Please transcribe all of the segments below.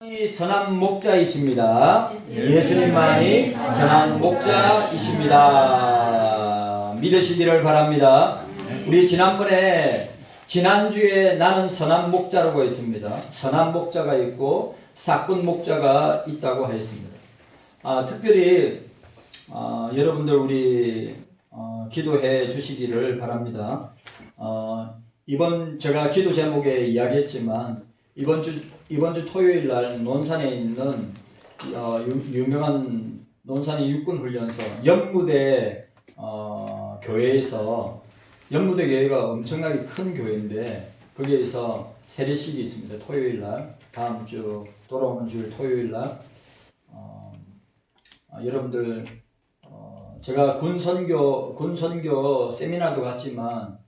선한 목자이십니다. 예수님만이 선한 목자이십니다. 믿으시기를 바랍니다. 우리 지난주에 나는 선한 목자라고 했습니다. 선한 목자가 있고 사꾼 목자가 있다고 하였습니다. 특별히 여러분들 우리 기도해 주시기를 바랍니다. 이번 제가 기도 제목에 이야기했지만 이번 주 토요일 날 논산에 있는 유명한 논산의 육군훈련소 연무대 교회에서 연무대 교회가 엄청나게 큰 교회인데 거기에서 세례식이 있습니다. 토요일 날 다음 주 돌아오는 주일 토요일 날 여러분들 제가 군 선교 세미나도 갔지만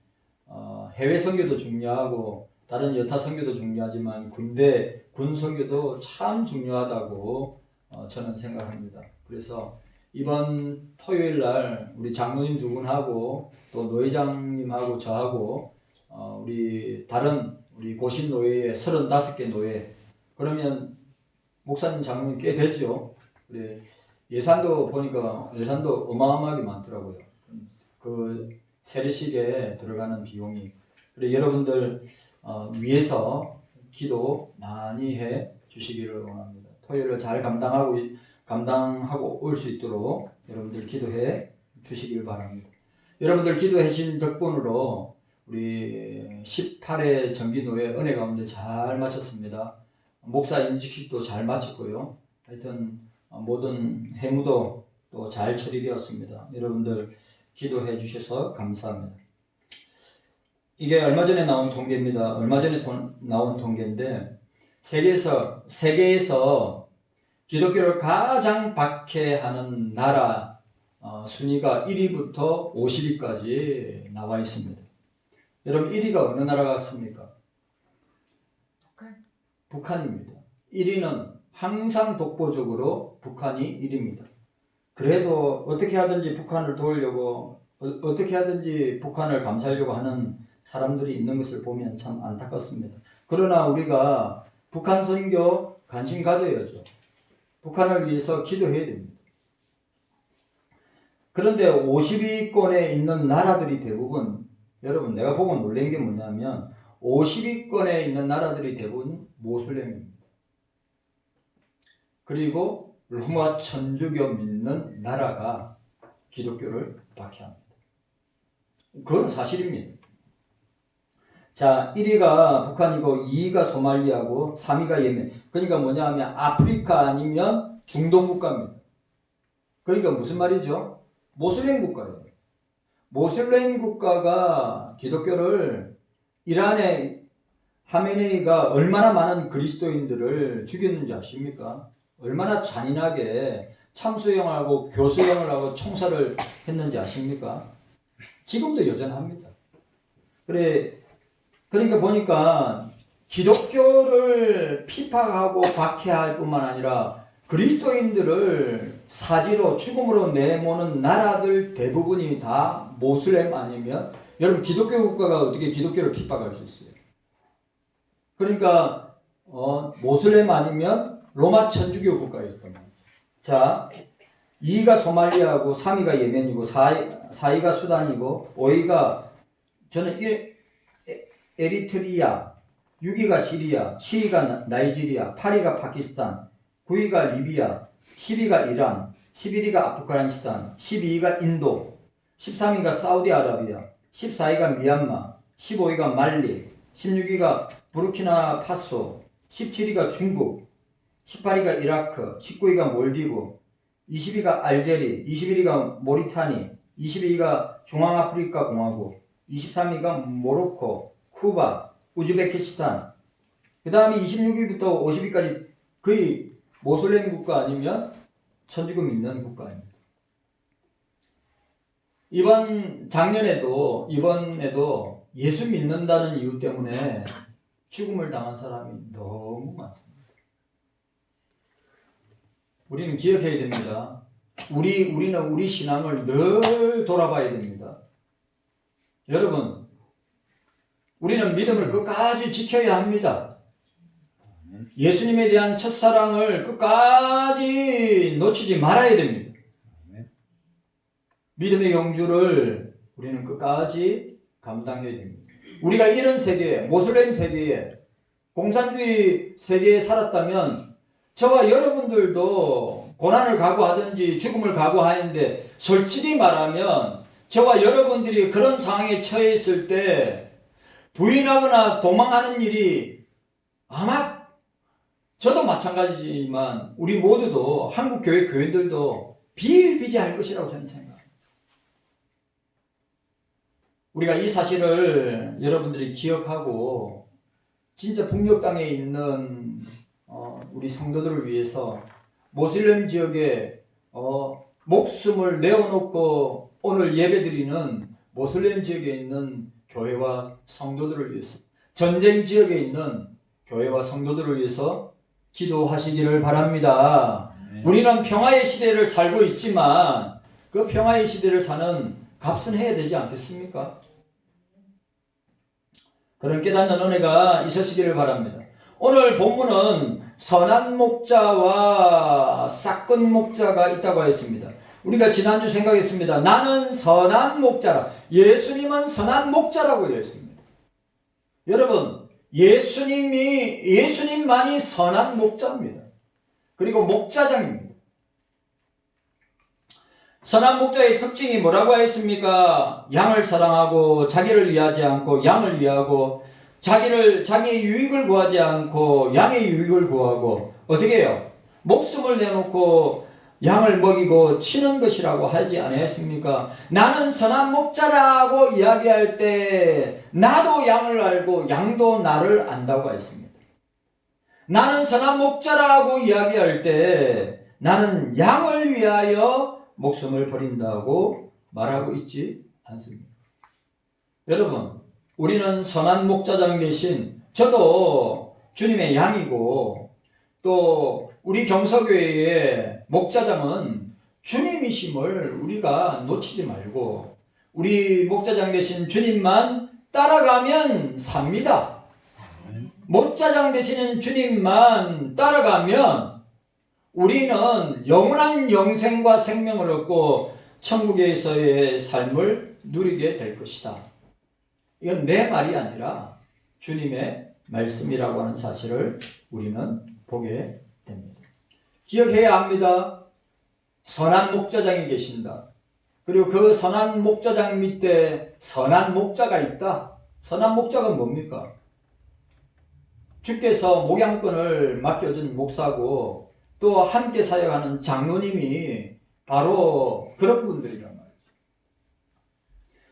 해외 선교도 중요하고 다른 여타 선교도 중요하지만 군 선교도 참 중요하다고 저는 생각합니다. 그래서 이번 토요일 날 우리 장로님 두 분하고 또 노회장님하고 저하고 우리 고신 노회에 35개 노회 그러면 목사님 장로님 꽤 되죠. 그래 예산도 보니까 예산도 어마어마하게 많더라고요. 그 세례식에 들어가는 비용이. 그래 여러분들 위해서 기도 많이 해 주시기를 원합니다. 토요일을 잘 감당하고 올 수 있도록 여러분들 기도해 주시길 바랍니다. 여러분들 기도해 주신 덕분으로 우리 18회 정기노회 은혜 가운데 잘 마쳤습니다. 목사 임직식도 잘 마쳤고요. 하여튼 모든 해무도 또 잘 처리되었습니다. 여러분들 기도해 주셔서 감사합니다. 이게 얼마 전에 나온 통계입니다. 얼마 전에 나온 통계인데 세계에서 기독교를 가장 박해하는 나라 순위가 1위부터 50위까지 나와 있습니다. 여러분 1위가 어느 나라 같습니까? 북한입니다. 1위는 항상 독보적으로 북한이 1위입니다. 그래도 어떻게 하든지 북한을 도우려고 어떻게 하든지 북한을 감싸려고 하는 사람들이 있는 것을 보면 참 안타깝습니다. 그러나 우리가 북한 선교 관심 가져야죠. 북한을 위해서 기도해야 됩니다. 그런데 50위권에 있는 나라들이 대부분 여러분 내가 보고 놀란 게 뭐냐면 50위권에 있는 나라들이 대부분 모슬렘입니다. 그리고 로마 천주교 믿는 나라가 기독교를 박해합니다. 그건 사실입니다. 자, 1위가 북한이고 2위가 소말리아고 3위가 예멘. 그러니까 뭐냐 하면 아프리카 아니면 중동 국가입니다. 그러니까 무슨 말이죠? 모슬렘 국가예요. 모슬렘 국가가 기독교를 이란의 하메네이가 얼마나 많은 그리스도인들을 죽였는지 아십니까? 얼마나 잔인하게 참수형하고 교수형을 하고 총살을 했는지 아십니까? 지금도 여전합니다. 그러니까 보니까 기독교를 피파하고 박해할 뿐만 아니라 그리스도인들을 사지로 죽음으로 내모는 나라들 대부분이 다 모슬렘 아니면 여러분 기독교 국가가 어떻게 기독교를 핍박할 수 있어요? 그러니까 모슬렘 아니면 로마 천주교 국가였던 거죠. 자, 2위가 소말리아고 3위가 예멘이고 4위가 수단이고 5위가 저는 에리트리아, 6위가 시리아, 7위가 나이지리아, 8위가 파키스탄, 9위가 리비아, 10위가 이란, 11위가 아프가니스탄, 12위가 인도, 13위가 사우디아라비아, 14위가 미얀마, 15위가 말리, 16위가 부르키나파소, 17위가 중국, 18위가 이라크, 19위가 몰디브, 20위가 알제리, 21위가 모리타니, 22위가 중앙아프리카 공화국, 23위가 모로코, 쿠바, 우즈베키스탄, 그 다음에 26위부터 50위까지 거의 모슬렘 국가 아니면 천주교 믿는 국가입니다. 이번에도 예수 믿는다는 이유 때문에 죽음을 당한 사람이 너무 많습니다. 우리는 기억해야 됩니다. 우리는 우리 신앙을 늘 돌아봐야 됩니다. 여러분, 우리는 믿음을 끝까지 지켜야 합니다. 예수님에 대한 첫사랑을 끝까지 놓치지 말아야 됩니다. 믿음의 경주를 우리는 끝까지 감당해야 됩니다. 우리가 이런 세계에, 모슬렘 세계에, 공산주의 세계에 살았다면 저와 여러분들도 고난을 각오하든지 죽음을 각오하는데, 솔직히 말하면 저와 여러분들이 그런 상황에 처해 있을 때 부인하거나 도망하는 일이, 아마 저도 마찬가지지만 우리 모두도, 한국 교회 교인들도 비일비재할 것이라고 저는 생각합니다. 우리가 이 사실을 여러분들이 기억하고 진짜 북녘 땅에 있는 우리 성도들을 위해서 모슬렘 지역에 목숨을 내어놓고 오늘 예배드리는 모슬렘 지역에 있는 교회와 성도들을 위해서, 전쟁 지역에 있는 교회와 성도들을 위해서 기도하시기를 바랍니다. 우리는 평화의 시대를 살고 있지만 그 평화의 시대를 사는 값은 해야 되지 않겠습니까? 그런 깨닫는 은혜가 있으시기를 바랍니다. 오늘 본문은 선한 목자와 싹근 목자가 있다고 했습니다. 우리가 지난주 생각했습니다. 나는 선한 목자라. 예수님은 선한 목자라고 했습니다. 여러분, 예수님만이 선한 목자입니다. 그리고 목자장입니다. 선한 목자의 특징이 뭐라고 했습니까? 양을 사랑하고 자기를 위하지 않고 양을 위하고, 자기의 유익을 구하지 않고 양의 유익을 구하고, 어떻게 해요? 목숨을 내놓고 양을 먹이고 치는 것이라고 하지 않았습니까? 나는 선한 목자라고 이야기할 때 나도 양을 알고 양도 나를 안다고 했습니다. 나는 선한 목자라고 이야기할 때 나는 양을 위하여 목숨을 버린다고 말하고 있지 않습니다. 여러분, 우리는 선한 목자장 대신, 저도 주님의 양이고 또 우리 경서교회의 목자장은 주님이심을 우리가 놓치지 말고, 우리 목자장 대신 주님만 따라가면 삽니다. 목자장 되시는 주님만 따라가면 우리는 영원한 영생과 생명을 얻고 천국에서의 삶을 누리게 될 것이다. 이건 내 말이 아니라 주님의 말씀이라고 하는 사실을 우리는 보게 됩니다. 기억해야 합니다. 선한 목자장이 계신다. 그리고 그 선한 목자장 밑에 선한 목자가 있다. 선한 목자가 뭡니까? 주께서 목양권을 맡겨준 목사고 또 함께 사역하는 장로님이 바로 그런 분들이란 말이죠.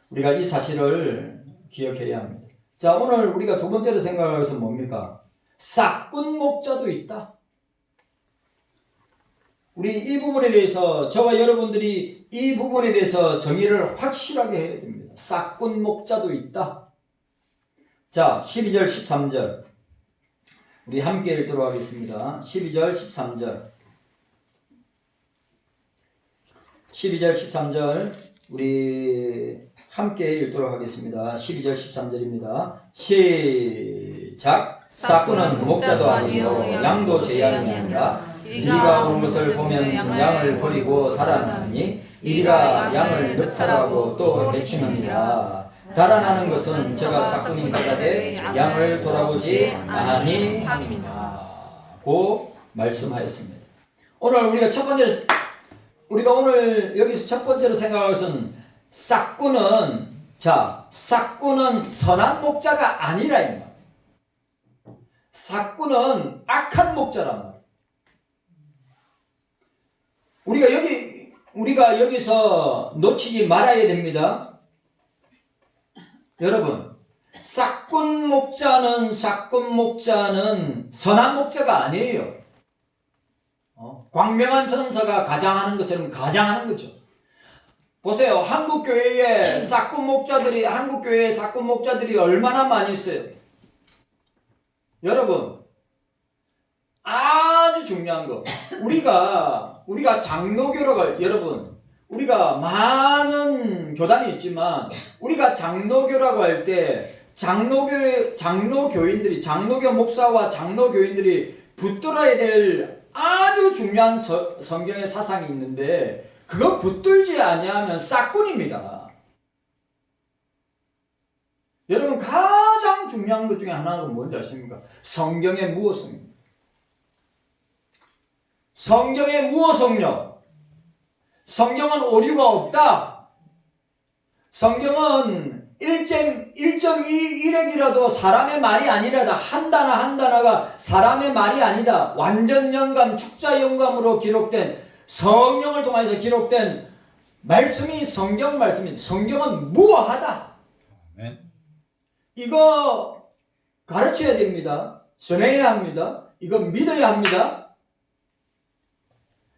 우리가 이 사실을 기억해야 합니다. 자, 오늘 우리가 두 번째로 생각할 것은 뭡니까? 싹군 목자도 있다. 우리 이 부분에 대해서, 저와 여러분들이 이 부분에 대해서 정의를 확실하게 해야 됩니다. 싹군 목자도 있다. 자, 12절 13절 우리 함께 읽도록 하겠습니다. 12절 13절 12절 13절 우리 함께 읽도록 하겠습니다. 12절 13절입니다. 시작. 싹군은 목자도 아니요 양도 제 양이 아니라 이리가 오는 것을 보면 양을 버리고 달아나니 이리가 양을 늑탈하고 또 해치느니라. 달아나는 것은 제가 싹군인 가라되 양을 돌아보지 아니하니라 고 말씀하였습니다. 오늘 우리가 오늘 여기서 첫 번째로 생각할 것은 싹군은 선한 목자가 아니라 이 말. 싹군은 악한 목자란 말. 우리가 여기서 놓치지 말아야 됩니다. 여러분, 싹군 목자는 선한 목자가 아니에요. 광명한 전사가 가장하는 것처럼 가장하는 거죠. 보세요. 한국 교회에 싹군 목자들이 얼마나 많이 있어요. 여러분, 아주 중요한 거. 우리가 장로교라고, 여러분, 우리가 많은 교단이 있지만 우리가 장로교라고 할 때 장로교 목사와 장로교인들이 붙들어야 될 아주 중요한 성경의 사상이 있는데 그거 붙들지 아니하면 싹군입니다. 여러분 가장 중요한 것 중에 하나가 뭔지 아십니까? 성경의 무어성입니다. 성경의 무어성력. 성경은 오류가 없다. 성경은 1.21핵이라도 사람의 말이 아니라다. 한 단어가 사람의 말이 아니다. 완전 영감, 축자 영감으로 기록된 성령을 통해서 기록된 말씀이 성경 말씀입니다. 성경은 무어하다. 이거 가르쳐야 됩니다. 전해야 합니다. 이거 믿어야 합니다.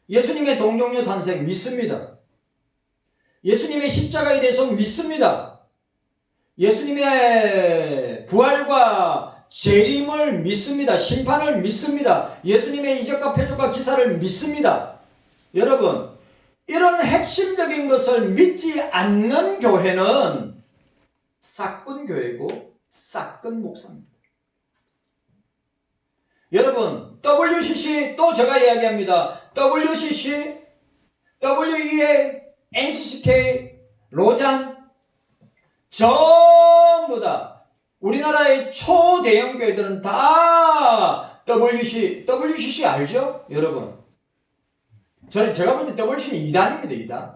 예수님의 동정녀 탄생 믿습니다. 예수님의 십자가에 대해서 믿습니다. 예수님의 부활과 재림을 믿습니다. 심판을 믿습니다. 예수님의 이적과 표적과 기사를 믿습니다. 여러분, 이런 핵심적인 것을 믿지 않는 교회는 싹군 교회고 싹군 목사입니다. 여러분, WCC 또 제가 이야기합니다. WCC, WEA, NCCK, 로잔 전부 다 우리나라의 초대형 교회들은 다 WCC 알죠? 여러분. 제가 볼 때 WCC는 이단입니다. 이단.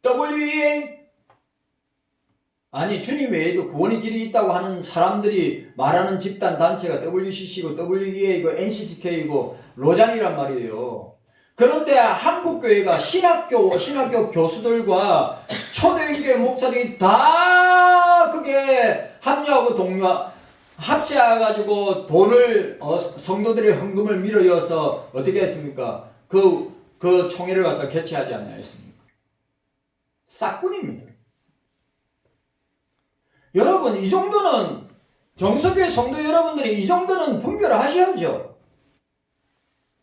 WEA 아니 주님 외에도 구원의 길이 있다고 하는 사람들이 말하는 집단 단체가 WCC고 WEA고 NCCK고 로잔이란 말이에요. 그런데 한국교회가 신학교 교수들과 초대교회 목사들이 다 그게 합류하고 합치해가지고 돈을 성도들의 헌금을 밀어여서 어떻게 했습니까? 그 총회를 갖다 개최하지 않았습니까? 싹군입니다. 여러분 이 정도는 경석교회 성도 여러분들이 이 정도는 분별을 하셔야죠.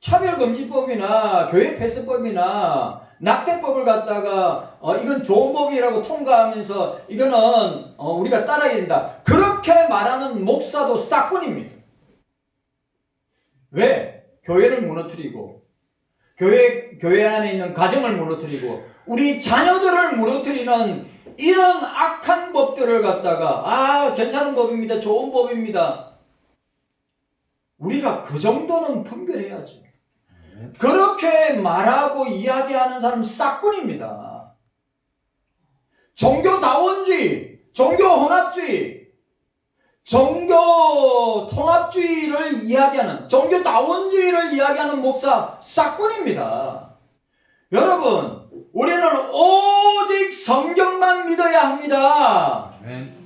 차별금지법이나 교회 폐쇄법이나 낙태법을 갖다가 이건 좋은 법이라고 통과하면서 이거는 우리가 따라야 된다. 그렇게 말하는 목사도 싹군입니다. 왜? 교회를 무너뜨리고 교회 안에 있는 가정을 무너뜨리고 우리 자녀들을 무너뜨리는 이런 악한 법들을 갖다가 괜찮은 법입니다. 좋은 법입니다. 우리가 그 정도는 분별해야죠. 그렇게 말하고 이야기하는 사람은 싹군입니다. 종교다원주의, 종교혼합주의, 종교통합주의를 이야기하는, 종교다원주의를 이야기하는 목사 싹군입니다. 여러분, 우리는 오직 성경만 믿어야 합니다.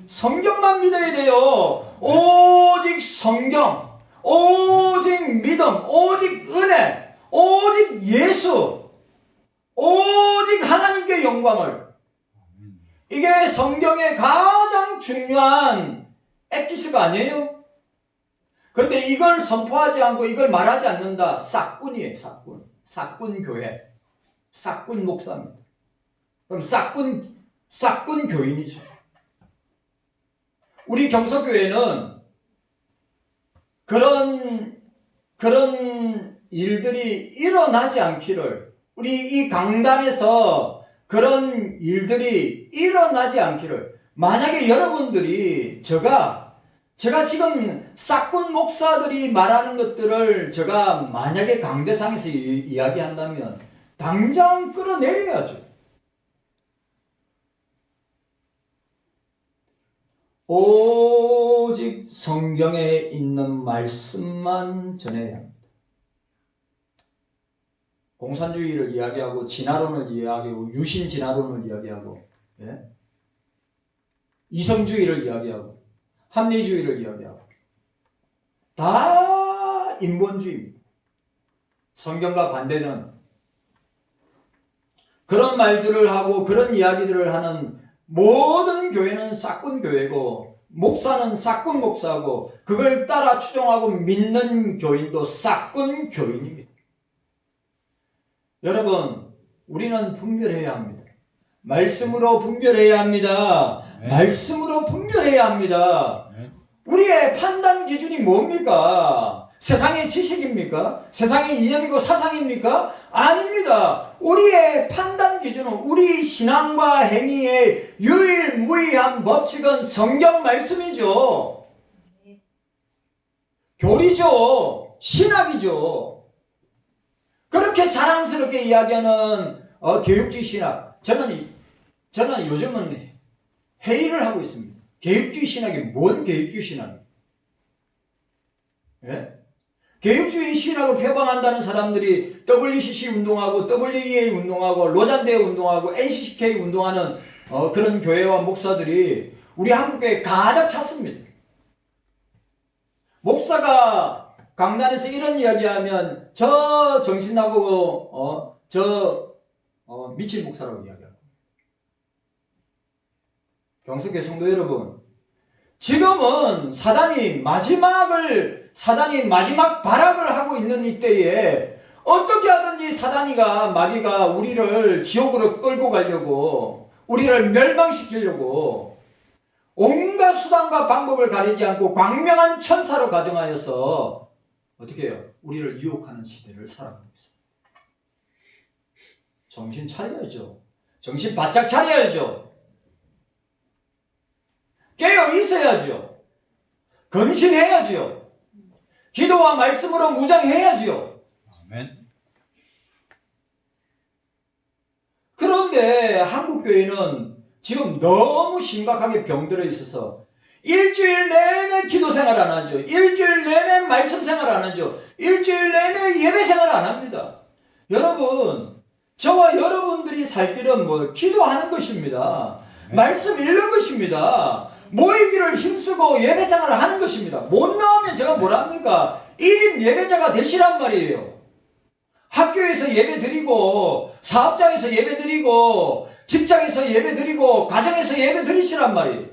성경만 믿어야 돼요. 오직 성경, 오직 믿음, 오직 은혜, 오직 예수, 오직 하나님께 영광을. 이게 성경의 가장 중요한 엑기스가 아니에요? 그런데 이걸 선포하지 않고 이걸 말하지 않는다. 싹군이에요. 싹군. 싹군 교회. 싹군 목사입니다. 그럼 싹군 교인이죠. 우리 경서교회는 그런 일들이 일어나지 않기를, 우리 이 강단에서 그런 일들이 일어나지 않기를, 만약에 여러분들이 제가 지금 싹군 목사들이 말하는 것들을 제가 만약에 강대상에서 이야기한다면 당장 끌어내려야죠. 오직 성경에 있는 말씀만 전해야 합니다. 공산주의를 이야기하고 진화론을 이야기하고 유신 진화론을 이야기하고 이성주의를 이야기하고 합리주의를 이야기하고 다 인본주의입니다. 성경과 반대는 그런 말들을 하고 그런 이야기들을 하는 모든 교회는 싹군 교회고 목사는 싹군 목사고 그걸 따라 추종하고 믿는 교인도 싹군 교인입니다. 여러분, 우리는 분별해야 합니다. 말씀으로 분별해야 합니다. 말씀으로 분별해야 합니다. 우리의 판단 기준이 뭡니까? 세상의 지식입니까? 세상의 이념이고 사상입니까? 아닙니다. 우리의 판단 기준은 우리 신앙과 행위의 유일무이한 법칙은 성경 말씀이죠. 교리죠. 신학이죠. 그렇게 자랑스럽게 이야기하는 개혁주의 신학. 저는 요즘은 회의를 하고 있습니다. 개혁주의 신학이 뭔 개혁주의 신학이에요? 예? 개혁주의 신학을 표방한다는 사람들이 WCC 운동하고 WEA 운동하고 로잔대 운동하고 NCCK 운동하는 그런 교회와 목사들이 우리 한국교회에 가득 찼습니다. 목사가 강단에서 이런 이야기하면 저 정신나고 미친 목사라고 이야기합니다. 경석교 성도 여러분, 지금은 사단이 마지막 발악을 하고 있는 이때에 어떻게 하든지 마귀가 우리를 지옥으로 끌고 가려고, 우리를 멸망시키려고 온갖 수단과 방법을 가리지 않고 광명한 천사로 가정하여서 어떻게 해요? 우리를 유혹하는 시대를 살아가고 있습니다. 정신 차려야죠. 정신 바짝 차려야죠. 깨어 있어야죠. 근신해야지요. 기도와 말씀으로 무장해야지요. 아멘. 그런데 한국교회는 지금 너무 심각하게 병들어 있어서 일주일 내내 기도 생활 안 하죠. 일주일 내내 말씀 생활 안 하죠. 일주일 내내 예배 생활 안 합니다. 여러분, 저와 여러분들이 살 길은 기도하는 것입니다. 말씀 읽는 것입니다. 모이기를 힘쓰고 예배 생활을 하는 것입니다. 못 나오면 제가 뭐랍니까? 1인 예배자가 되시란 말이에요. 학교에서 예배 드리고, 사업장에서 예배 드리고, 직장에서 예배 드리고, 가정에서 예배 드리시란 말이에요.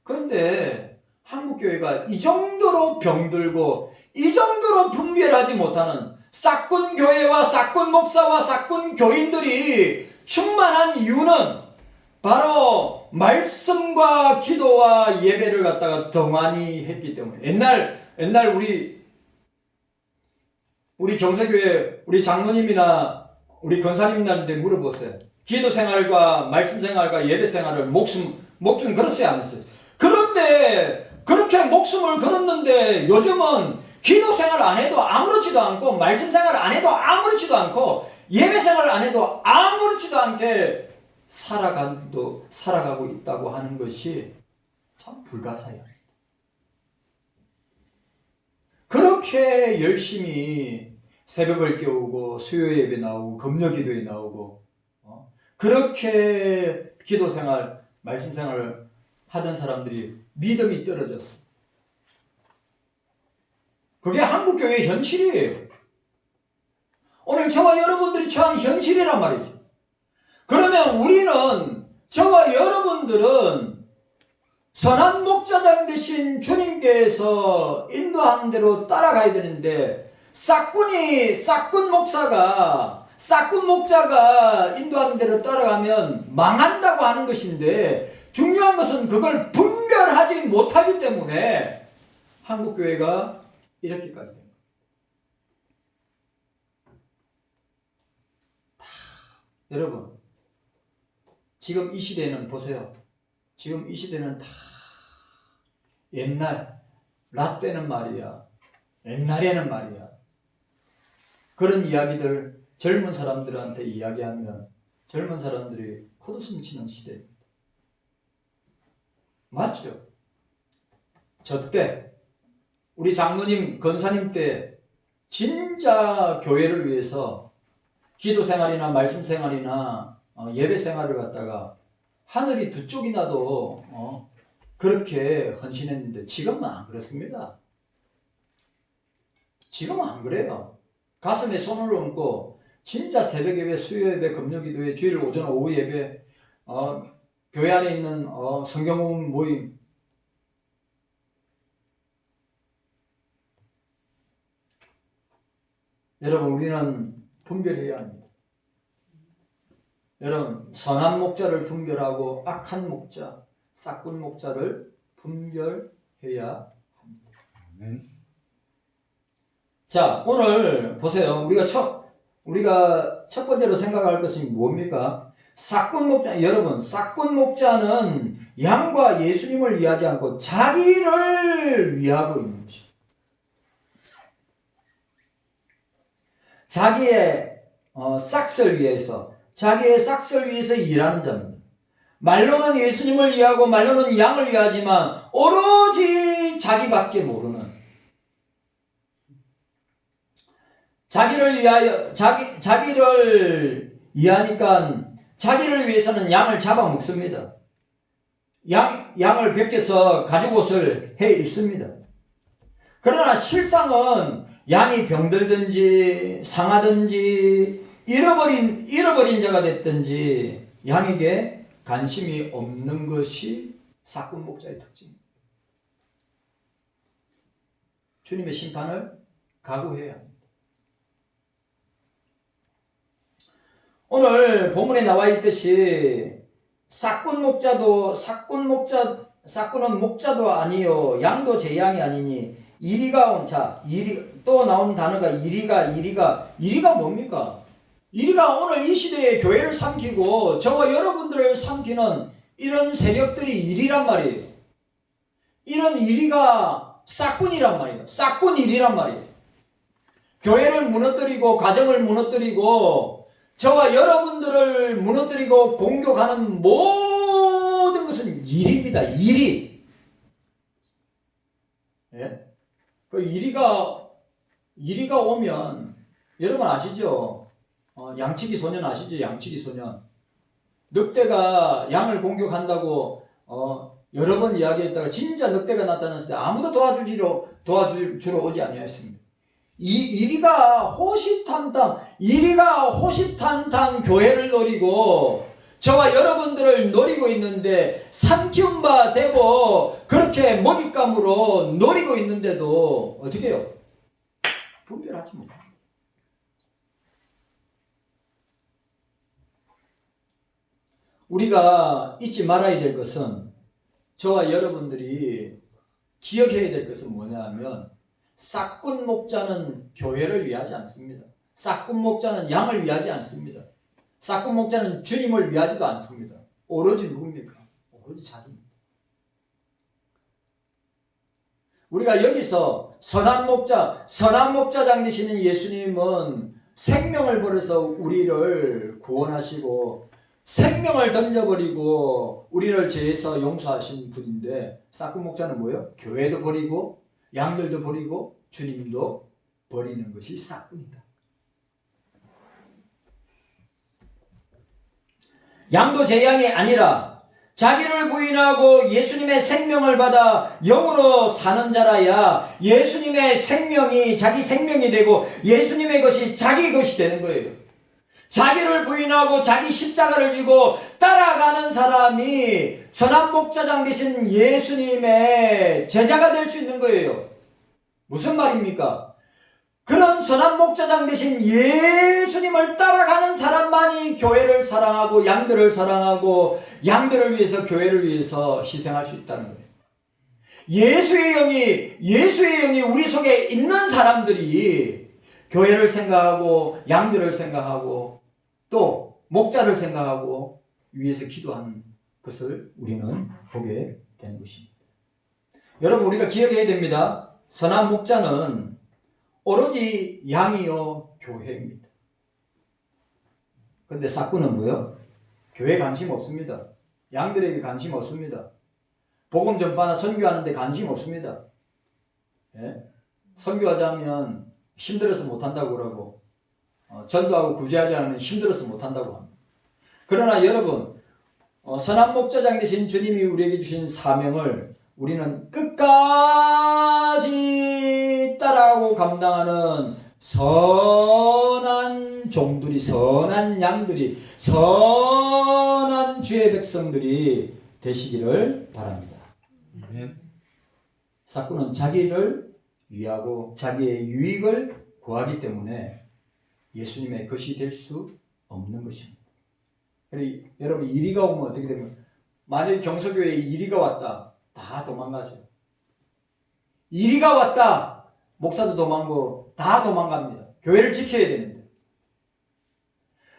그런데 한국교회가 이 정도로 병들고, 이 정도로 분별하지 못하는 싹군 교회와 싹군 목사와 싹군 교인들이 충만한 이유는 바로 말씀과 기도와 예배를 갖다가 덩하니 했기 때문에 옛날 우리 경세교회 우리 장로님이나 우리 권사님들한테 물어보세요. 기도 생활과 말씀 생활과 예배 생활을 목숨 걸었어요, 안 했어요? 그런데 그렇게 목숨을 걸었는데 요즘은 기도 생활 안 해도 아무렇지도 않고 말씀 생활 안 해도 아무렇지도 않고 예배 생활 안 해도 아무렇지도 않게 살아가고 있다고 하는 것이 참 불가사의합니다. 그렇게 열심히 새벽을 깨우고 수요 예배 나오고 금요 기도에 나오고 그렇게 기도 생활, 말씀 생활을 하던 사람들이 믿음이 떨어졌어. 그게 한국교회의 현실이에요. 오늘 저와 여러분들이 처한 현실이란 말이죠. 그러면 우리는, 저와 여러분들은 선한 목자장 되신 주님께서 인도한 대로 따라가야 되는데, 싹군 목자가 인도하는 대로 따라가면 망한다고 하는 것인데, 중요한 것은 그걸 분별하지 못하기 때문에 한국교회가 이렇게까지 됩니다. 여러분, 지금 이 시대는 보세요. 지금 이 시대는 다 옛날, 라떼는 말이야. 옛날에는 말이야. 그런 이야기들 젊은 사람들한테 이야기하면 젊은 사람들이 코웃음 치는 시대입니다. 맞죠? 저 때, 우리 장로님, 권사님 때 진짜 교회를 위해서 기도 생활이나 말씀 생활이나 예배 생활을 갖다가 하늘이 두 쪽이 나도 그렇게 헌신했는데 지금은 안 그렇습니다. 지금은 안 그래요. 가슴에 손을 얹고 진짜 새벽 예배, 수요 예배, 금요 기도회, 주일 오전 오후 예배, 교회 안에 있는 성경 모임, 여러분, 우리는 분별해야 합니다. 여러분, 선한 목자를 분별하고 악한 목자, 싹군 목자를 분별해야 합니다. 자, 오늘 보세요. 우리가 첫 번째로 생각할 것이 뭡니까? 싹군 목자, 여러분, 싹군 목자는 양과 예수님을 위하지 않고 자기를 위하고 있는 것이죠. 자기의 싹을 위해서, 자기의 싹을 위해서 일하는 자입니다. 말로는 예수님을 위하고 말로는 양을 위하지만 오로지 자기밖에 모르는, 자기를 위하여 자기를 위하니까 자기를 위해서는 양을 잡아먹습니다. 양을 벗겨서 가죽옷을 해 입습니다. 그러나 실상은 양이 병들든지 상하든지 잃어버린 자가 됐든지 양에게 관심이 없는 것이 싹군 목자의 특징입니다. 주님의 심판을 각오해야 합니다. 오늘 본문에 나와 있듯이 싹군 싹군은 목자도 아니요 양도 제 양이 아니니 이리가 온 자, 또 나온 단어가 이리가 뭡니까? 이리가 오늘 이 시대에 교회를 삼키고 저와 여러분들을 삼키는 이런 세력들이 이리란 말이에요. 이런 이리가 싹군이란 말이에요. 싹군 이리란 말이에요. 교회를 무너뜨리고 가정을 무너뜨리고 저와 여러분들을 무너뜨리고 공격하는 모든 것은 일입니다. 일이. 예? 그 이리가 오면 여러분 아시죠? 양치기 소년 아시죠? 양치기 소년. 늑대가 양을 공격한다고 여러 번 이야기했다가 진짜 늑대가 나타났을 때 아무도 도와주러 오지 아니하였습니다. 이리가 호시탄탄 교회를 노리고 저와 여러분들을 노리고 있는데 삼키운 바 되고 그렇게 먹잇감으로 노리고 있는데도 어떻게 해요? 분별하지 못합니다. 우리가 잊지 말아야 될 것은 저와 여러분들이 기억해야 될 것은 뭐냐 하면 싹군 목자는 교회를 위하지 않습니다. 싹군 목자는 양을 위하지 않습니다. 싹군 목자는 주님을 위하지도 않습니다. 오로지 누굽니까? 오로지 자기입니다. 우리가 여기서 선한 목자장 되시는 예수님은 생명을 버려서 우리를 구원하시고 생명을 던져버리고 우리를 죄에서 용서하신 분인데 싹군 목자는 뭐예요? 교회도 버리고 양들도 버리고 주님도 버리는 것이 싹군이다. 양도 제 양이 아니라 자기를 부인하고 예수님의 생명을 받아 영으로 사는 자라야 예수님의 생명이 자기 생명이 되고 예수님의 것이 자기 것이 되는 거예요. 자기를 부인하고 자기 십자가를 지고 따라가는 사람이 선한 목자장 되신 예수님의 제자가 될 수 있는 거예요. 무슨 말입니까? 그런 선한 목자장 되신 예수님을 따라가는 사람만이 교회를 사랑하고 양들을 사랑하고 양들을 위해서 교회를 위해서 희생할 수 있다는 거예요. 예수의 영이 우리 속에 있는 사람들이 교회를 생각하고 양들을 생각하고 또 목자를 생각하고 위해서 기도하는 것을 우리는 보게 되는 것입니다. 여러분 우리가 기억해야 됩니다. 선한 목자는 오로지 양이요 교회입니다. 그런데 싹군은 뭐요? 교회에 관심 없습니다. 양들에게 관심 없습니다. 복음 전파나 선교하는데 관심 없습니다. 예? 선교하자면 힘들어서 못한다고 그러고 전도하고 구제하지 않으면 힘들어서 못한다고 합니다. 그러나 여러분 선한 목자장 되신 주님이 우리에게 주신 사명을 우리는 끝까지 따라하고 감당하는 선한 종들이, 선한 양들이, 선한 주의 백성들이 되시기를 바랍니다. 싹군은 자기를 위하고 자기의 유익을 구하기 때문에 예수님의 것이 될 수 없는 것입니다. 여러분 이리가 오면 어떻게 되면 만약에 경서교회에 이리가 왔다 다 도망가죠. 이리가 왔다. 목사도 도망가고 다 도망갑니다. 교회를 지켜야 되는데.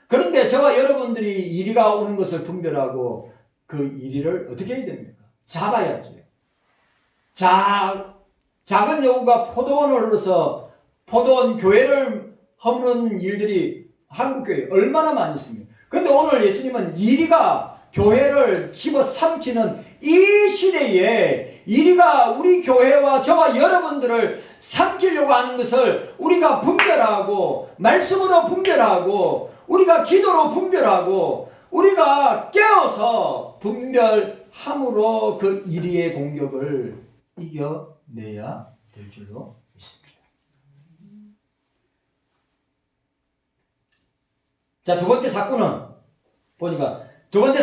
그런데 저와 여러분들이 이리가 오는 것을 분별하고 그 이리를 어떻게 해야 됩니까? 잡아야죠. 작은 여우가 포도원을 흘러서 포도원 교회를 허무는 일들이 한국교회에 얼마나 많이 있습니까? 그런데 오늘 예수님은 이리가 교회를 집어삼키는 이 시대에 이리가 우리 교회와 저와 여러분들을 삼키려고 하는 것을 우리가 분별하고 말씀으로 분별하고 우리가 기도로 분별하고 우리가 깨어서 분별함으로 그 이리의 공격을 이겨내야 될 줄로 믿습니다. 자, 두 번째 사건은 보니까 두 번째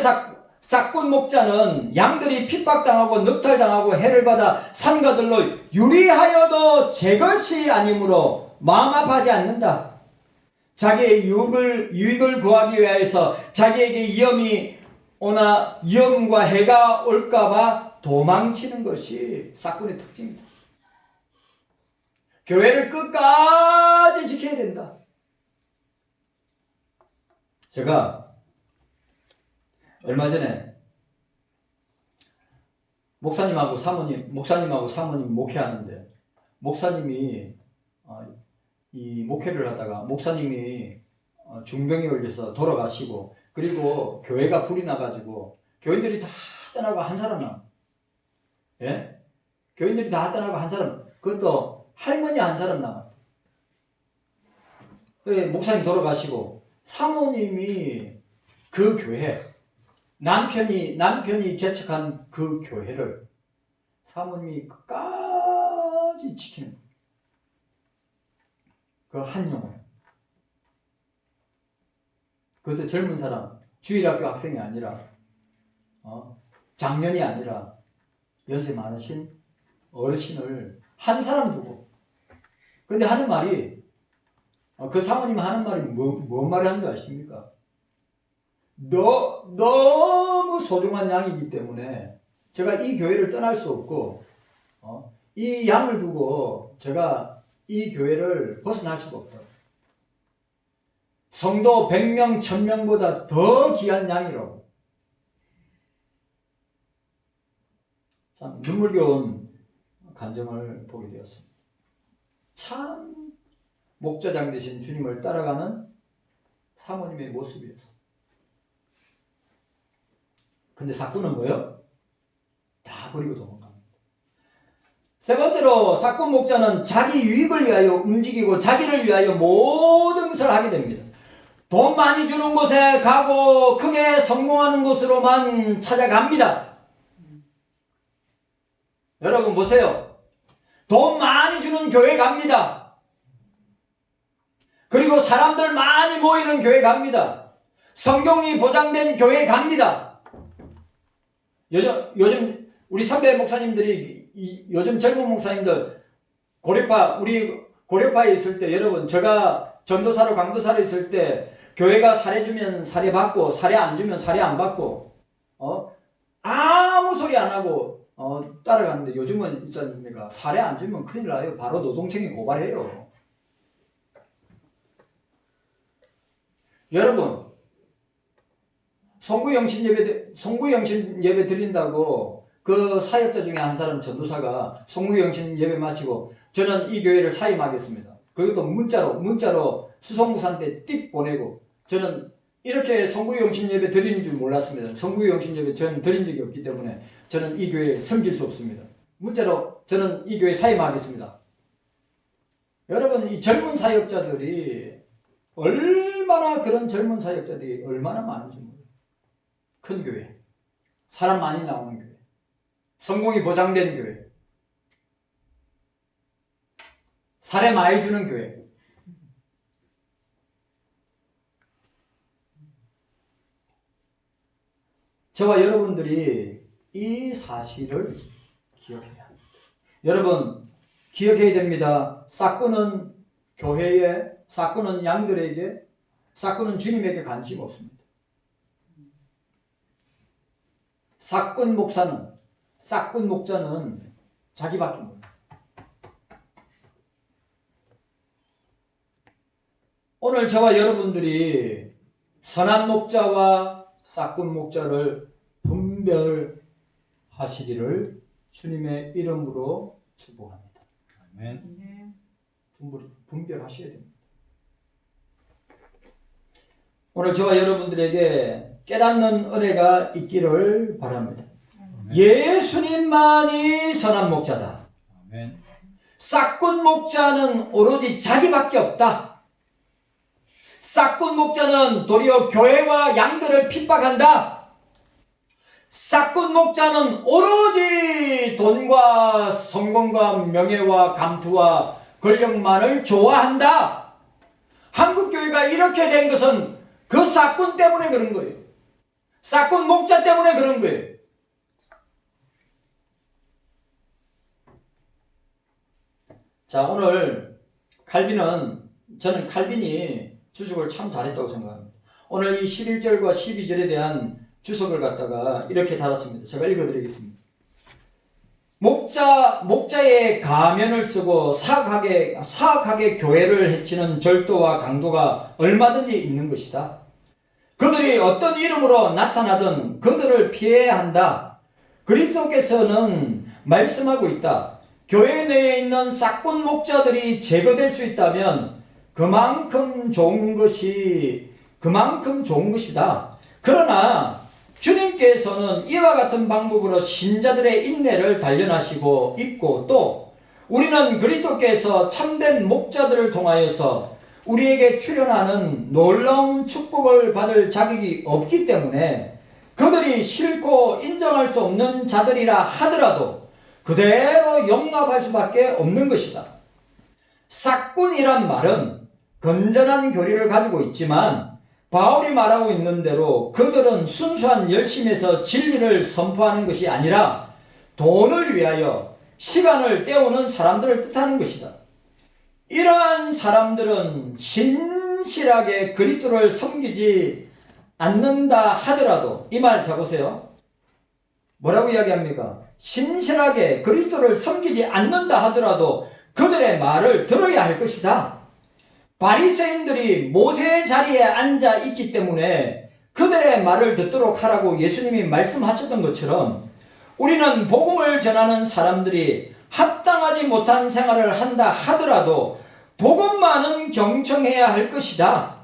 사건 목자는 양들이 핍박당하고 늑탈당하고 해를 받아 산가들로 유리하여도 제 것이 아니므로 마음 아파하지 않는다. 자기의 유익을 구하기 위해서 자기에게 위험이 오나 위험과 해가 올까봐 도망치는 것이 사건의 특징입니다. 교회를 끝까지 지켜야 된다. 제가 얼마 전에 목사님하고 사모님 목회하는데 목사님이 이 목회를 하다가 목사님이 중병에 걸려서 돌아가시고 그리고 교회가 불이 나가지고 교인들이 다 떠나고 한 사람 남. 예? 교인들이 다 떠나고 한 사람. 그것도 할머니 한 사람 남았다. 그래 목사님 돌아가시고 사모님이 그 교회 남편이 개척한 그 교회를 사모님이 끝까지 지키는 그 한 영혼. 그것도 젊은 사람, 주일학교 학생이 아니라 장년이 아니라 연세 많으신 어르신을 한 사람 두고. 근데 하는 말이 그 사모님 하는 말이 뭔 말을 하는 줄 아십니까? 너무 소중한 양이기 때문에 제가 이 교회를 떠날 수 없고 이 양을 두고 제가 이 교회를 벗어날 수가 없다. 성도 100명, 1000명보다 더 귀한 양이라고. 참 눈물겨운 간정을 보게 되었습니다. 참 목자장 되신 주님을 따라가는 사모님의 모습이었습니다. 근데 사건은 뭐예요? 다 버리고 도망갑니다. 세 번째로 사건 목자는 자기 유익을 위하여 움직이고 자기를 위하여 모든 것을 하게 됩니다. 돈 많이 주는 곳에 가고 크게 성공하는 곳으로만 찾아갑니다. 여러분 보세요. 돈 많이 주는 교회 갑니다. 그리고 사람들 많이 모이는 교회 갑니다. 성경이 보장된 교회 갑니다. 요즘 우리 선배 목사님들이 요즘 젊은 목사님들 우리 고려파에 있을 때 여러분 제가 전도사로 강도사로 있을 때 교회가 사례 주면 사례 받고 사례 안 주면 사례 안 받고 아무 소리 안 하고 따라가는데 요즘은 있지 않습니까? 사례 안 주면 큰일 나요. 바로 노동청에 고발해요. 여러분 송구영신 예배 드린다고 그 사역자 중에 한 사람 전도사가 송구영신 예배 마치고 저는 이 교회를 사임하겠습니다. 그것도 문자로 수송무사한테 띡 보내고 저는 이렇게 송구영신 예배 드리는 줄 몰랐습니다. 송구영신 예배 저는 드린 적이 없기 때문에 저는 이 교회에 섬길 수 없습니다. 문자로 저는 이 교회 사임하겠습니다. 여러분 이 젊은 사역자들이 그런 젊은 사역자들이 얼마나 많은지 모르겠어요. 큰 교회, 사람 많이 나오는 교회, 성공이 보장된 교회, 사례 많이 주는 교회. 저와 여러분들이 이 사실을 기억해야 합니다. 여러분 기억해야 됩니다. 사건은 교회에, 사건은 양들에게, 사건은 주님에게 관심 없습니다. 사건 목자는 자기밖에 몰라요. 오늘 저와 여러분들이 선한 목자와 싹군 목자를 분별하시기를 주님의 이름으로 축복합니다. 아멘. 분별하셔야 됩니다. 오늘 저와 여러분들에게 깨닫는 은혜가 있기를 바랍니다. 아멘. 예수님만이 선한 목자다. 아멘. 싹군 목자는 오로지 자기밖에 없다. 싹군 목자는 도리어 교회와 양들을 핍박한다. 싹군 목자는 오로지 돈과 성공과 명예와 감투와 권력만을 좋아한다. 한국교회가 이렇게 된 것은 그 싹군 때문에 그런 거예요. 싹군 목자 때문에 그런 거예요. 자, 오늘 저는 칼빈이 주석을 참 잘했다고 생각합니다. 오늘 이 11절과 12절에 대한 주석을 갖다가 이렇게 달았습니다. 제가 읽어드리겠습니다. 목자의 가면을 쓰고 사악하게 교회를 해치는 절도와 강도가 얼마든지 있는 것이다. 그들이 어떤 이름으로 나타나든 그들을 피해야 한다. 그리스도께서는 말씀하고 있다. 교회 내에 있는 싹군 목자들이 제거될 수 있다면 그만큼 좋은 것이다. 그러나 주님께서는 이와 같은 방법으로 신자들의 인내를 단련하시고 있고 또 우리는 그리스도께서 참된 목자들을 통하여서 우리에게 출현하는 놀라운 축복을 받을 자격이 없기 때문에 그들이 싫고 인정할 수 없는 자들이라 하더라도 그대로 용납할 수밖에 없는 것이다. 싹군이란 말은 건전한 교리를 가지고 있지만 바울이 말하고 있는 대로 그들은 순수한 열심에서 진리를 선포하는 것이 아니라 돈을 위하여 시간을 때우는 사람들을 뜻하는 것이다. 이러한 사람들은 신실하게 그리스도를 섬기지 않는다 하더라도 이 말 잡으세요. 뭐라고 이야기합니까? 신실하게 그리스도를 섬기지 않는다 하더라도 그들의 말을 들어야 할 것이다. 바리새인들이 모세의 자리에 앉아 있기 때문에 그들의 말을 듣도록 하라고 예수님이 말씀하셨던 것처럼 우리는 복음을 전하는 사람들이 합당하지 못한 생활을 한다 하더라도 복음만은 경청해야 할 것이다.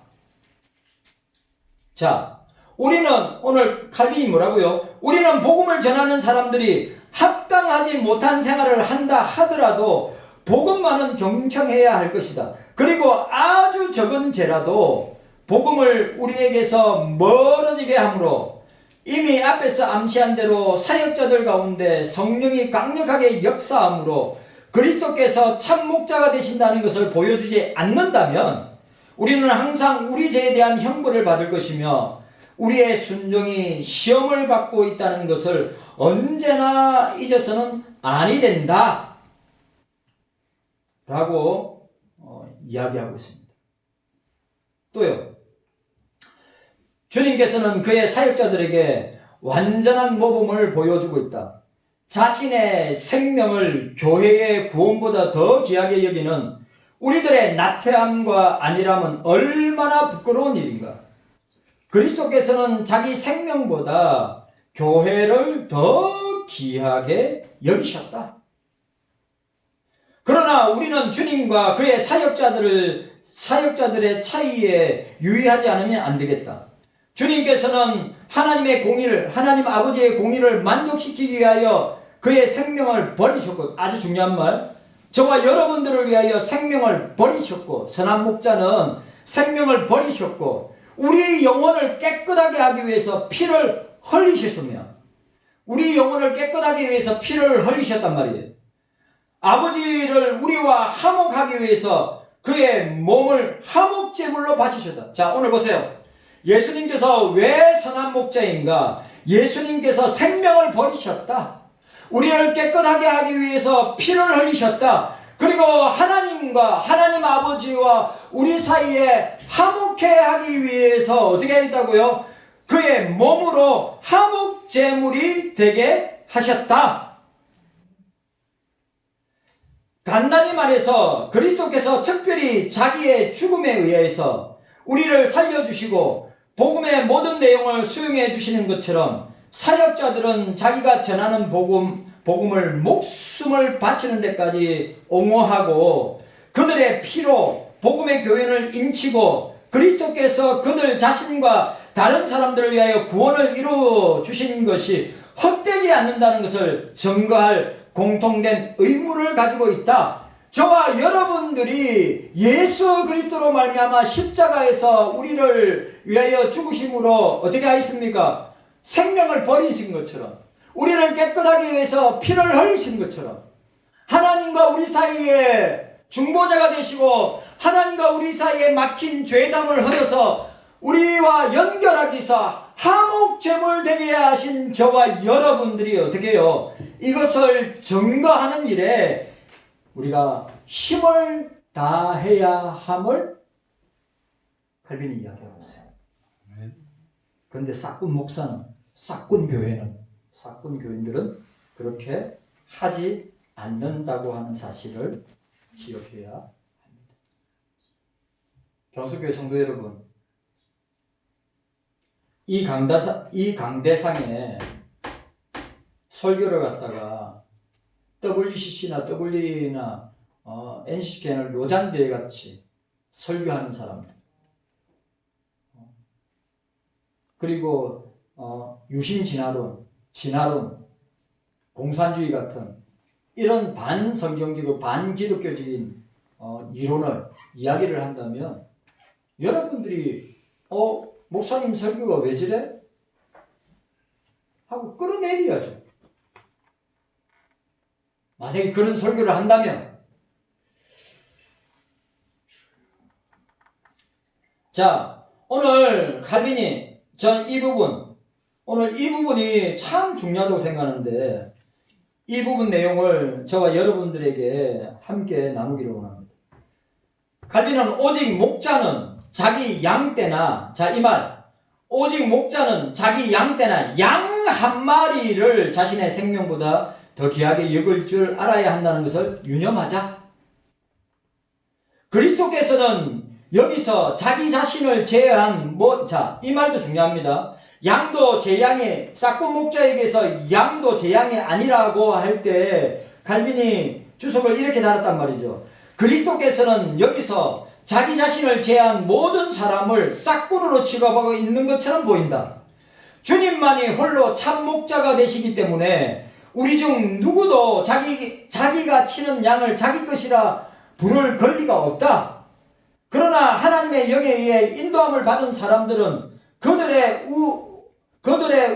자, 우리는 오늘 칼빈이 뭐라고요? 우리는 복음을 전하는 사람들이 합당하지 못한 생활을 한다 하더라도 복음만은 경청해야 할 것이다. 그리고 아주 적은 죄라도 복음을 우리에게서 멀어지게 함으로 이미 앞에서 암시한 대로 사역자들 가운데 성령이 강력하게 역사함으로 그리스도께서 참 목자가 되신다는 것을 보여주지 않는다면 우리는 항상 우리 죄에 대한 형벌을 받을 것이며 우리의 순종이 시험을 받고 있다는 것을 언제나 잊어서는 아니 된다 라고 이야기하고 있습니다. 또요, 주님께서는 그의 사역자들에게 완전한 모범을 보여주고 있다. 자신의 생명을 교회의 구원보다 더 귀하게 여기는 우리들의 나태함과 안일함은 얼마나 부끄러운 일인가. 그리스도께서는 자기 생명보다 교회를 더 귀하게 여기셨다. 그러나 우리는 주님과 그의 사역자들의 차이에 유의하지 않으면 안 되겠다. 주님께서는 하나님의 공의를, 하나님 아버지의 공의를 만족시키기 위하여 그의 생명을 버리셨고, 아주 중요한 말, 저와 여러분들을 위하여 생명을 버리셨고, 선한 목자는 생명을 버리셨고, 우리 영혼을 깨끗하게 하기 위해서 피를 흘리셨으며, 우리 영혼을 깨끗하게 위해서 피를 흘리셨단 말이에요. 아버지를 우리와 화목하기 위해서 그의 몸을 화목제물로 바치셨다. 자, 오늘 보세요. 예수님께서 왜 선한 목자인가? 예수님께서 생명을 버리셨다. 우리를 깨끗하게 하기 위해서 피를 흘리셨다. 그리고 하나님과 하나님 아버지와 우리 사이에 화목해 하기 위해서 어떻게 했다고요? 그의 몸으로 화목제물이 되게 하셨다. 간단히 말해서 그리스도께서 특별히 자기의 죽음에 의해서 우리를 살려주시고 복음의 모든 내용을 수용해 주시는 것처럼 사역자들은 자기가 전하는 복음을 목숨을 바치는 데까지 옹호하고 그들의 피로 복음의 교훈을 인치고 그리스도께서 그들 자신과 다른 사람들을 위하여 구원을 이루어 주신 것이 헛되지 않는다는 것을 증거할 공통된 의무를 가지고 있다. 저와 여러분들이 예수 그리스도로 말미암아 십자가에서 우리를 위하여 죽으심으로 어떻게 하였습니까? 생명을 버리신 것처럼, 우리를 깨끗하게 위해서 피를 흘리신 것처럼, 하나님과 우리 사이에 중보자가 되시고 하나님과 우리 사이에 막힌 죄담을 흘려서 우리와 연결하기 위해서 화목제물 되게 하신 저와 여러분들이 어떻게 해요? 이것을 증거하는 일에 우리가 힘을 다해야 함을 칼빈이 이야기하고 있어요. 그런데 싹군 목사는, 싹군 교인들은 그렇게 하지 않는다고 하는 사실을 기억해야 합니다. 경수교회 성도 여러분, 이 강대상에 설교를 갖다가 WCC나 WE나 NCC나 로잔대회 같이 설교하는 사람들, 그리고 유신진화론, 진화론, 공산주의 같은 이런 반성경적이고 반기독교적인 이론을 이야기를 한다면 여러분들이 목사님 설교가 왜 저래? 하고 끌어내려야죠. 만약에 그런 설교를 한다면, 자, 오늘 칼빈이 오늘 이 부분이 참 중요하다고 생각하는데 이 부분 내용을 저와 여러분들에게 함께 나누기를 원합니다. 칼빈은 오직 목자는 자기 양떼나, 자, 이 말, 오직 목자는 자기 양떼나 양 한 마리를 자신의 생명보다 더 귀하게 여길 줄 알아야 한다는 것을 유념하자. 그리스도께서는 여기서 자기 자신을 제한, 이 말도 중요합니다. 양도 제 양이, 싹군 목자에게서 양도 제 양이 아니라고 할 때 칼빈이 주석을 이렇게 달았단 말이죠. 그리스도께서는 여기서 자기 자신을 제한 모든 사람을 싹군으로 취급하고 있는 것처럼 보인다. 주님만이 홀로 참 목자가 되시기 때문에 우리 중 누구도 자기가 치는 양을 자기 것이라 부를 권리가 없다. 그러나 하나님의 영에 의해 인도함을 받은 사람들은 그들의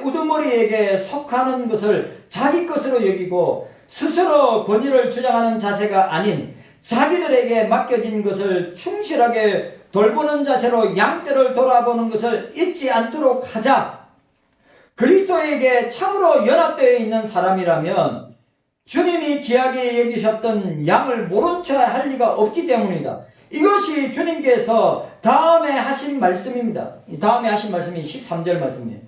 우두머리에게 속하는 것을 자기 것으로 여기고 스스로 권위를 주장하는 자세가 아닌 자기들에게 맡겨진 것을 충실하게 돌보는 자세로 양떼를 돌아보는 것을 잊지 않도록 하자. 그리스도에게 참으로 연합되어 있는 사람이라면 주님이 귀하게 여기셨던 양을 모른 척 할 리가 없기 때문이다. 이것이 주님께서 다음에 하신 말씀입니다. 다음에 하신 말씀이 13절 말씀이에요.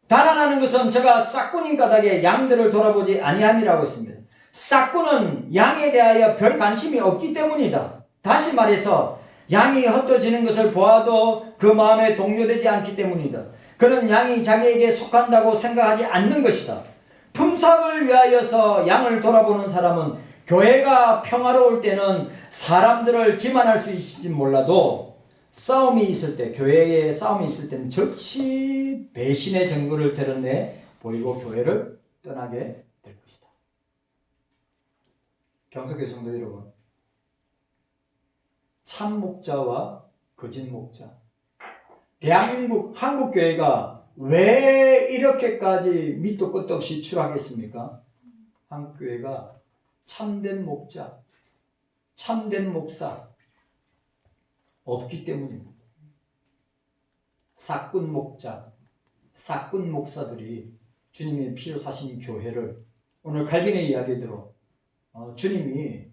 달아나는 것은 저가 싹군인 까닭에 양들을 돌아보지 아니함이라고 했습니다. 싹군은 양에 대하여 별 관심이 없기 때문이다. 다시 말해서 양이 흩어지는 것을 보아도 그 마음에 동요되지 않기 때문이다. 그는 양이 자기에게 속한다고 생각하지 않는 것이다. 품삯을 위하여서 양을 돌아보는 사람은 교회가 평화로울 때는 사람들을 기만할 수 있을지 몰라도 싸움이 있을 때, 교회에 싸움이 있을 때는 즉시 배신의 증거를 드러내 보이고 교회를 떠나게 될 것이다. 경석교회 성도 여러분, 참 목자와 거짓 목자, 대한민국 한국교회가 왜 이렇게까지 밑도 끝도 없이 추락했습니까? 한국교회가 참된 목자, 참된 목사 없기 때문입니다. 싹군 목자, 싹군 목사들이 주님의 피로 사신 교회를, 오늘 칼빈의 이야기대로 주님이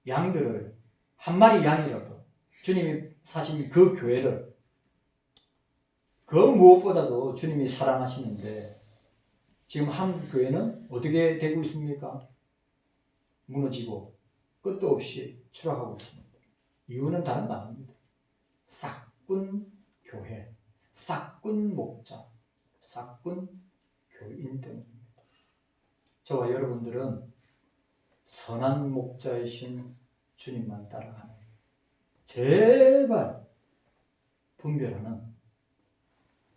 양들을 한 마리 양이라도 주님이 사신 그 교회를 그 무엇보다도 주님이 사랑하시는데 지금 한국 교회는 어떻게 되고 있습니까? 무너지고 끝도 없이 추락하고 있습니다. 이유는 다른 거 아닙니다. 싹군 교회, 싹군 목자, 싹군 교인 때문입니다. 저와 여러분들은 선한 목자이신 주님만 따라가는 제발 분별하는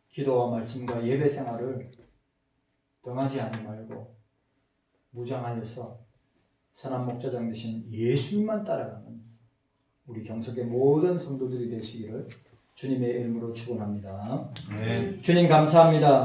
기도와 말씀과 예배 생활을 등하지 않지 말고 무장하여서 선한 목자장 되신 예수님만 따라가는 우리 경석의 모든 성도들이 되시기를 주님의 이름으로 축원합니다. 네. 주님 감사합니다.